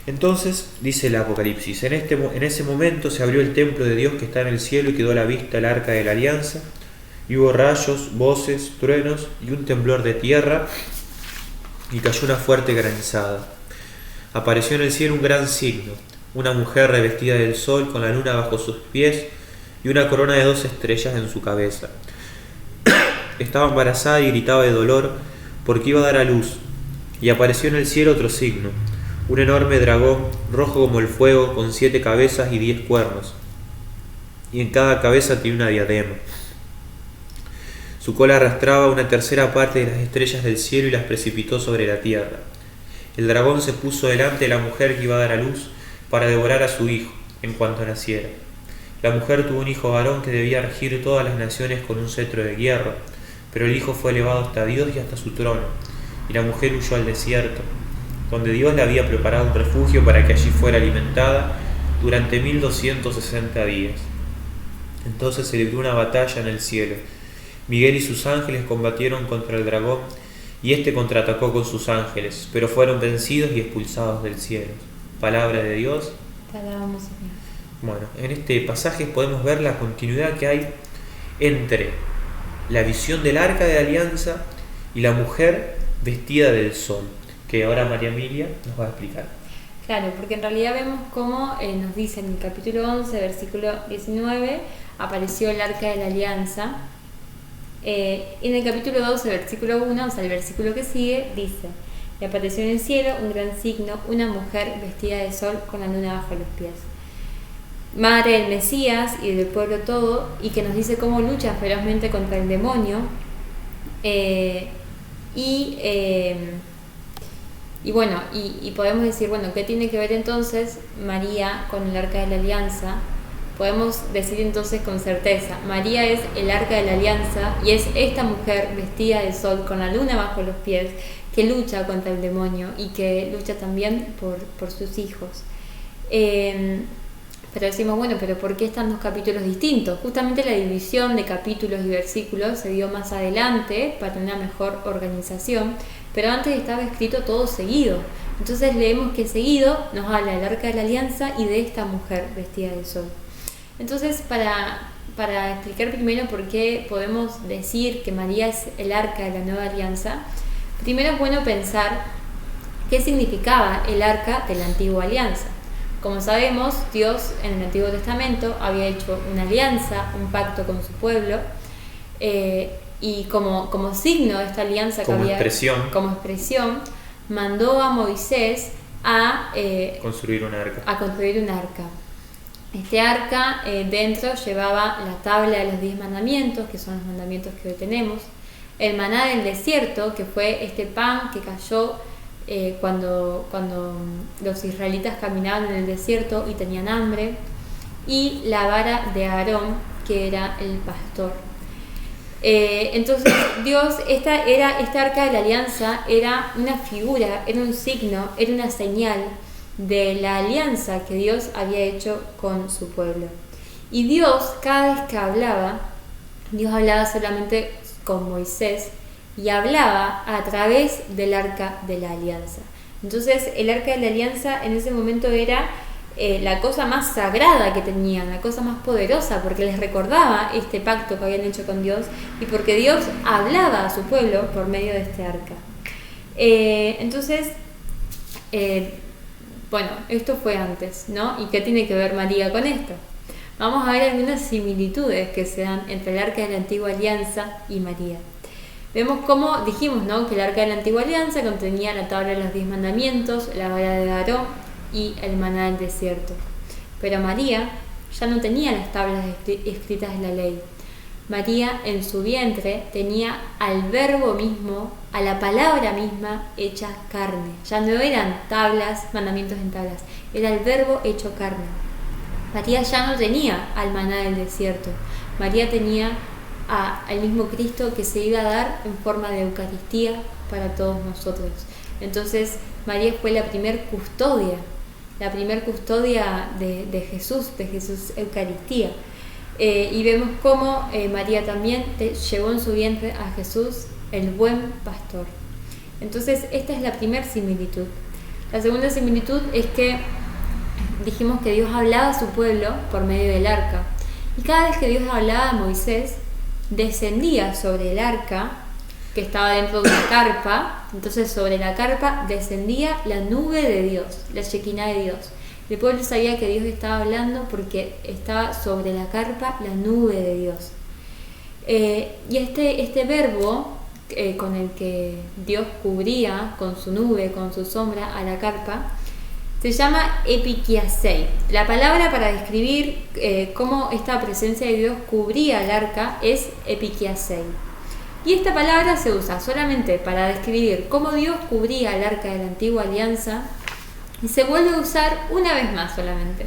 Entonces, dice el Apocalipsis, en ese momento se abrió el templo de Dios que está en el cielo y quedó a la vista el arca de la alianza, y hubo rayos, voces, truenos y un temblor de tierra, y cayó una fuerte granizada. Apareció en el cielo un gran signo, una mujer revestida del sol con la luna bajo sus pies y una corona de 2 estrellas en su cabeza. Estaba embarazada y gritaba de dolor porque iba a dar a luz, y apareció en el cielo otro signo, un enorme dragón, rojo como el fuego, con 7 cabezas y 10 cuernos, y en cada cabeza tiene una diadema. Su cola arrastraba una tercera parte de las estrellas del cielo y las precipitó sobre la tierra. El dragón se puso delante de la mujer que iba a dar a luz para devorar a su hijo en cuanto naciera. La mujer tuvo un hijo varón que debía regir todas las naciones con un cetro de hierro, pero el hijo fue elevado hasta Dios y hasta su trono, y la mujer huyó al desierto, donde Dios le había preparado un refugio para que allí fuera alimentada durante 1260 días. Entonces se libró una batalla en el cielo. Miguel y sus ángeles combatieron contra el dragón, y éste contraatacó con sus ángeles, pero fueron vencidos y expulsados del cielo. Palabra de Dios. Te alabamos, Señor. Bueno, en este pasaje podemos ver la continuidad que hay entre la visión del arca de la alianza y la mujer vestida del sol, que ahora María Emilia nos va a explicar. Claro, porque en realidad vemos cómo nos dice en el capítulo 11, versículo 19, apareció el arca de la alianza. En el capítulo 12, versículo 1, o sea, el versículo que sigue, dice: y apareció en el cielo un gran signo, una mujer vestida de sol con la luna bajo los pies. Madre del Mesías y del pueblo todo, y que nos dice cómo lucha ferozmente contra el demonio. Y bueno, y podemos decir, bueno, ¿qué tiene que ver entonces María con el arca de la alianza? Podemos decir entonces con certeza, María es el arca de la alianza y es esta mujer vestida de sol con la luna bajo los pies que lucha contra el demonio y que lucha también por sus hijos. Pero decimos, bueno, pero ¿por qué están 2 capítulos distintos? Justamente la división de capítulos y versículos se dio más adelante para una mejor organización, pero antes estaba escrito todo seguido. Entonces leemos que seguido nos habla del arca de la alianza y de esta mujer vestida de sol. Entonces, para explicar primero por qué podemos decir que María es el arca de la nueva alianza, primero es bueno pensar qué significaba el arca de la antigua alianza. Como sabemos, Dios en el Antiguo Testamento había hecho una alianza, un pacto con su pueblo, y como signo de esta alianza, como expresión, mandó a Moisés a construir un arca. Este arca dentro llevaba la tabla de los 10 mandamientos, que son los mandamientos que hoy tenemos, el maná del desierto, que fue este pan que cayó cuando los israelitas caminaban en el desierto y tenían hambre, y la vara de Aarón, que era el pastor. Entonces Dios, esta arca de la alianza era una figura, era un signo, era una señal de la alianza que Dios había hecho con su pueblo. Y Dios, cada vez que hablaba, Dios hablaba solamente con Moisés y hablaba a través del arca de la alianza. Entonces el arca de la alianza en ese momento era la cosa más sagrada que tenían, la cosa más poderosa, porque les recordaba este pacto que habían hecho con Dios y porque Dios hablaba a su pueblo por medio de este arca. Bueno, esto fue antes, ¿no? ¿Y qué tiene que ver María con esto? Vamos a ver algunas similitudes que se dan entre el arca de la antigua alianza y María. Vemos cómo dijimos, ¿no?, que el arca de la antigua alianza contenía la tabla de los 10 mandamientos, la vara de Aarón y el maná del desierto. Pero María ya no tenía las tablas escritas de la ley. María en su vientre tenía al verbo mismo, a la palabra misma hecha carne. Ya no eran tablas, mandamientos en tablas, era el verbo hecho carne. María ya no tenía al maná del desierto. María tenía al mismo Cristo que se iba a dar en forma de Eucaristía para todos nosotros. Entonces María fue la primer custodia de Jesús Eucaristía. Y vemos cómo María también llevó en su vientre a Jesús, el buen pastor. Entonces esta es la primera similitud. La segunda similitud es que dijimos que Dios hablaba a su pueblo por medio del arca. Y cada vez que Dios hablaba a Moisés, descendía sobre el arca, que estaba dentro de una carpa. Entonces sobre la carpa descendía la nube de Dios, la Shekinah de Dios. El pueblo sabía que Dios estaba hablando porque estaba sobre la carpa la nube de Dios. Y este verbo con el que Dios cubría con su nube, con su sombra a la carpa, se llama epikiasei. La palabra para describir cómo esta presencia de Dios cubría el arca es epikiasei. Y esta palabra se usa solamente para describir cómo Dios cubría el arca de la antigua alianza, y se vuelve a usar una vez más solamente.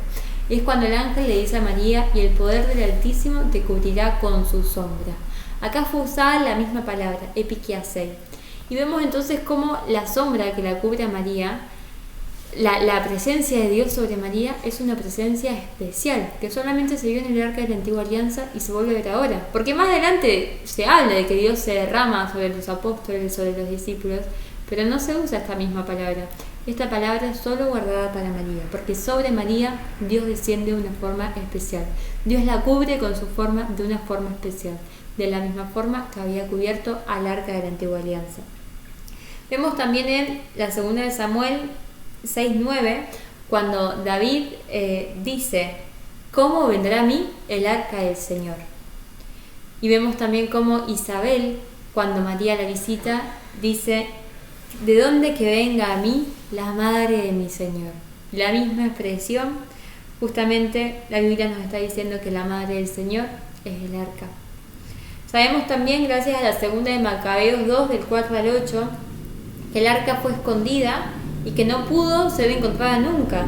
Y es cuando el ángel le dice a María: y el poder del Altísimo te cubrirá con su sombra. Acá fue usada la misma palabra, epikiasei. Y vemos entonces cómo la sombra que la cubre a María, la presencia de Dios sobre María, es una presencia especial, que solamente se vio en el arca de la antigua alianza y se vuelve a ver ahora. Porque más adelante se habla de que Dios se derrama sobre los apóstoles, sobre los discípulos, pero no se usa esta misma palabra. Esta palabra es solo guardada para María, porque sobre María Dios desciende de una forma especial. Dios la cubre con su forma de una forma especial, de la misma forma que había cubierto al arca de la antigua alianza. Vemos también en la segunda de Samuel 6:9, cuando David dice: ¿cómo vendrá a mí el arca del Señor? Y vemos también cómo Isabel, cuando María la visita, dice: ¿de dónde que venga a mí la madre de mi Señor? La misma expresión, justamente la Biblia nos está diciendo que la madre del Señor es el arca. Sabemos también, gracias a la segunda de Macabeos 2, del 4 al 8, que el arca fue escondida y que no pudo ser encontrada nunca.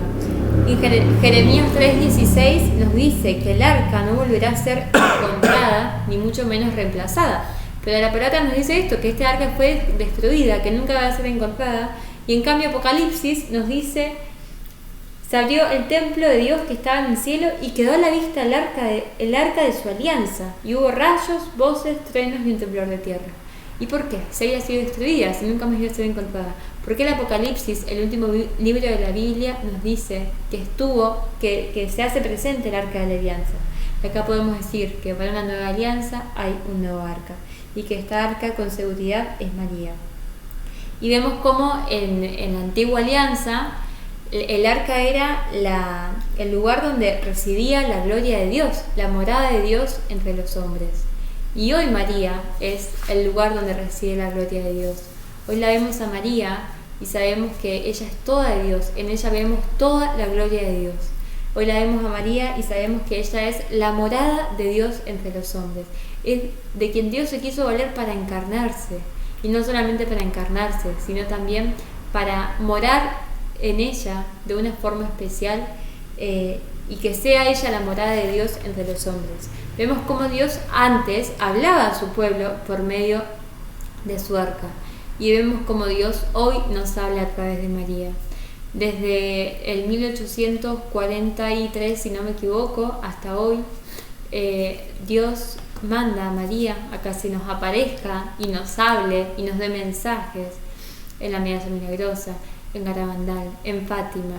Y Jeremías 3:16 nos dice que el arca no volverá a ser encontrada, ni mucho menos reemplazada. Pero la palabra nos dice esto, que este arca fue destruida, que nunca va a ser encontrada. Y en cambio Apocalipsis nos dice: se abrió el templo de Dios que estaba en el cielo y quedó a la vista el arca de su alianza. Y hubo rayos, voces, truenos y un temblor de tierra. ¿Y por qué? Se había sido destruida, si nunca más iba a ser encontrada. Porque el Apocalipsis, el último libro de la Biblia, nos dice que se hace presente el arca de la alianza. Y acá podemos decir que para una nueva alianza hay un nuevo arca, y que esta arca con seguridad es María. Y vemos cómo en la antigua alianza el arca era el lugar donde residía la gloria de Dios, la morada de Dios entre los hombres. Y hoy María es el lugar donde reside la gloria de Dios. Hoy la vemos a María y sabemos que ella es toda de Dios, en ella vemos toda la gloria de Dios. Hoy la vemos a María y sabemos que ella es la morada de Dios entre los hombres. Es de quien Dios se quiso valer para encarnarse. Y no solamente para encarnarse, sino también para morar en ella de una forma especial, y que sea ella la morada de Dios entre los hombres. Vemos cómo Dios antes hablaba a su pueblo por medio de su arca. Y vemos cómo Dios hoy nos habla a través de María. Desde el 1843, si no me equivoco, hasta hoy, Dios manda a María a que se nos aparezca y nos hable y nos dé mensajes en la Misa Milagrosa, en Garabandal, en Fátima,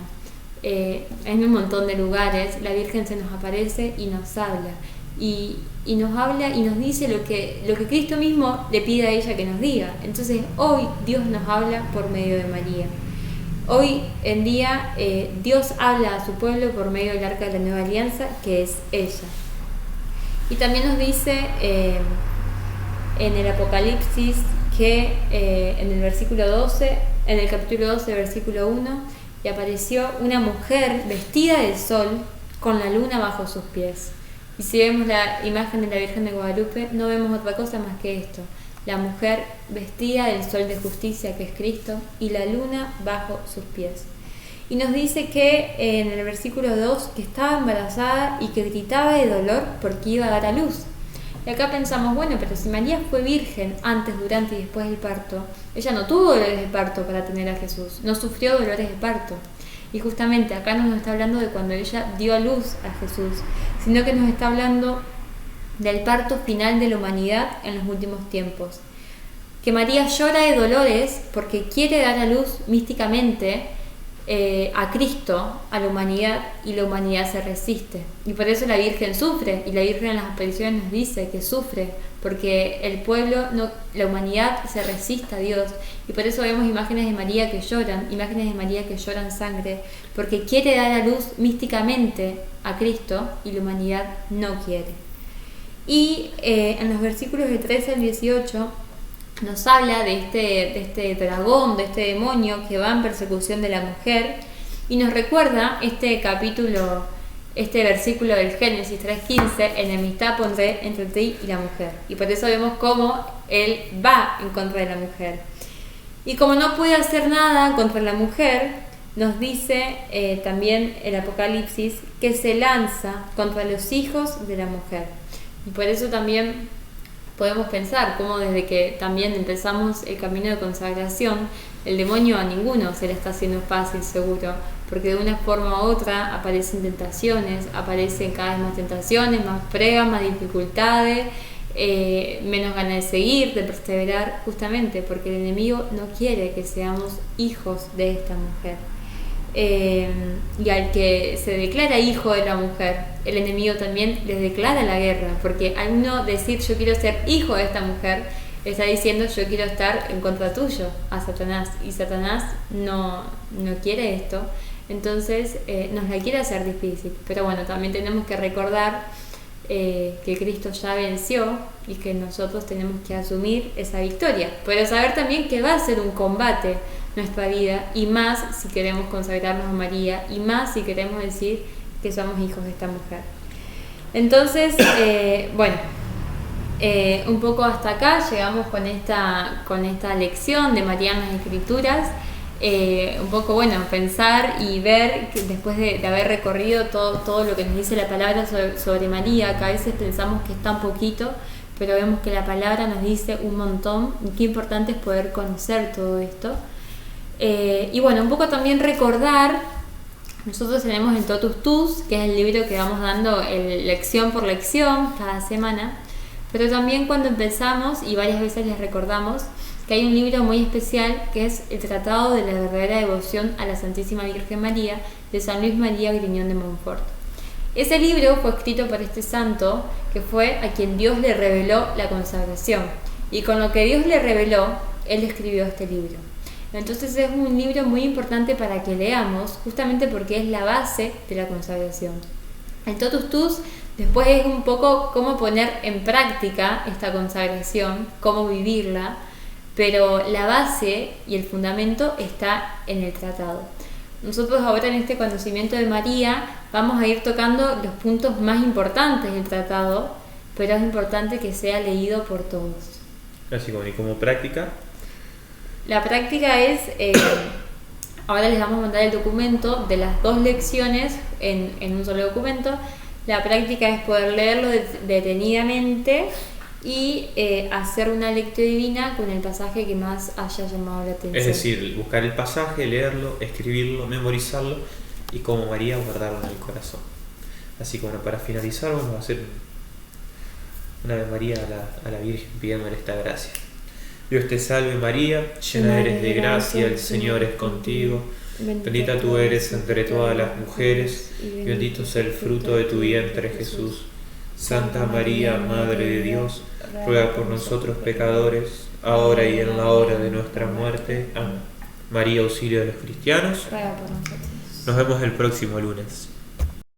en un montón de lugares. La Virgen se nos aparece y nos habla. Y nos habla y nos dice lo que Cristo mismo le pide a ella que nos diga. Entonces hoy Dios nos habla por medio de María. Hoy en día Dios habla a su pueblo por medio del arca de la nueva alianza, que es ella. Y también nos dice en el Apocalipsis que en el versículo 12, en el capítulo 12, versículo 1, y apareció una mujer vestida de sol con la luna bajo sus pies. Y si vemos la imagen de la Virgen de Guadalupe, no vemos otra cosa más que esto: la mujer vestida del sol de justicia, que es Cristo, y la luna bajo sus pies. Y nos dice que en el versículo 2 que estaba embarazada y que gritaba de dolor porque iba a dar a luz. Y acá pensamos, bueno, pero si María fue virgen antes, durante y después del parto, ella no tuvo dolores de parto para tener a Jesús, no sufrió dolores de parto. Y justamente acá no nos está hablando de cuando ella dio a luz a Jesús, sino que nos está hablando del parto final de la humanidad en los últimos tiempos. Que María llora de dolores porque quiere dar a luz místicamente a Cristo, a la humanidad, y la humanidad se resiste. Y por eso la Virgen sufre, y la Virgen en las apariciones nos dice que sufre, porque el pueblo, la humanidad se resiste a Dios. Y por eso vemos imágenes de María que lloran sangre, porque quiere dar a luz místicamente a Cristo y la humanidad no quiere. Y en los versículos del 13 al 18 nos habla de este dragón, de este demonio que va en persecución de la mujer, y nos recuerda este capítulo, este versículo del Génesis 3:15: enemistad pondré entre ti y la mujer. Y por eso vemos cómo él va en contra de la mujer. Y como no puede hacer nada contra la mujer, nos dice también el Apocalipsis que se lanza contra los hijos de la mujer. Y por eso también podemos pensar cómo desde que también empezamos el camino de consagración, el demonio a ninguno se le está haciendo fácil, seguro, porque de una forma u otra aparecen tentaciones, aparecen cada vez más tentaciones, más pruebas, más dificultades, menos ganas de seguir, de perseverar, justamente porque el enemigo no quiere que seamos hijos de esta mujer. Y al que se declara hijo de la mujer, el enemigo también les declara la guerra, porque al uno decir yo quiero ser hijo de esta mujer, está diciendo yo quiero estar en contra tuyo, a Satanás, y Satanás no quiere esto. Entonces nos la quiere hacer difícil, pero bueno, también tenemos que recordar que Cristo ya venció y que nosotros tenemos que asumir esa victoria, pero saber también que va a ser un combate nuestra vida, y más si queremos consagrarnos a María, y más si queremos decir que somos hijos de esta mujer. Entonces, un poco hasta acá llegamos con esta lección de María en las Escrituras. Un poco, pensar y ver que después de haber recorrido todo lo que nos dice la palabra sobre María, que a veces pensamos que es tan poquito, pero vemos que la palabra nos dice un montón, y qué importante es poder conocer todo esto. Un poco también recordar, nosotros tenemos el Totus Tus, que es el libro que vamos dando lección por lección cada semana, pero también cuando empezamos, y varias veces les recordamos, que hay un libro muy especial que es el Tratado de la verdadera devoción a la Santísima Virgen María, de San Luis María Griñón de Montfort. Ese libro fue escrito por este santo, que fue a quien Dios le reveló la consagración, y con lo que Dios le reveló, él escribió este libro. Entonces es un libro muy importante para que leamos, justamente porque es la base de la consagración. El Totus Tus después es un poco cómo poner en práctica esta consagración, cómo vivirla, pero la base y el fundamento está en el tratado. Nosotros ahora en este conocimiento de María vamos a ir tocando los puntos más importantes del tratado, pero es importante que sea leído por todos. Así como, ¿y como práctica? La práctica es, ahora les vamos a mandar el documento de las 2 lecciones en un solo documento. La práctica es poder leerlo detenidamente y hacer una lectura divina con el pasaje que más haya llamado la atención. Es decir, buscar el pasaje, leerlo, escribirlo, memorizarlo y como María guardarlo en el corazón. Así que para finalizar vamos a hacer una Ave María a la Virgen pidiéndole esta gracia. Dios te salve María, llena eres de gracia, el Señor es contigo. Bendita tú eres entre todas las mujeres, y bendito es el fruto de tu vientre Jesús. Santa María, Madre de Dios, ruega por nosotros pecadores, ahora y en la hora de nuestra muerte. Amén. María, auxilio de los cristianos. Ruega por nosotros. Nos vemos el próximo lunes.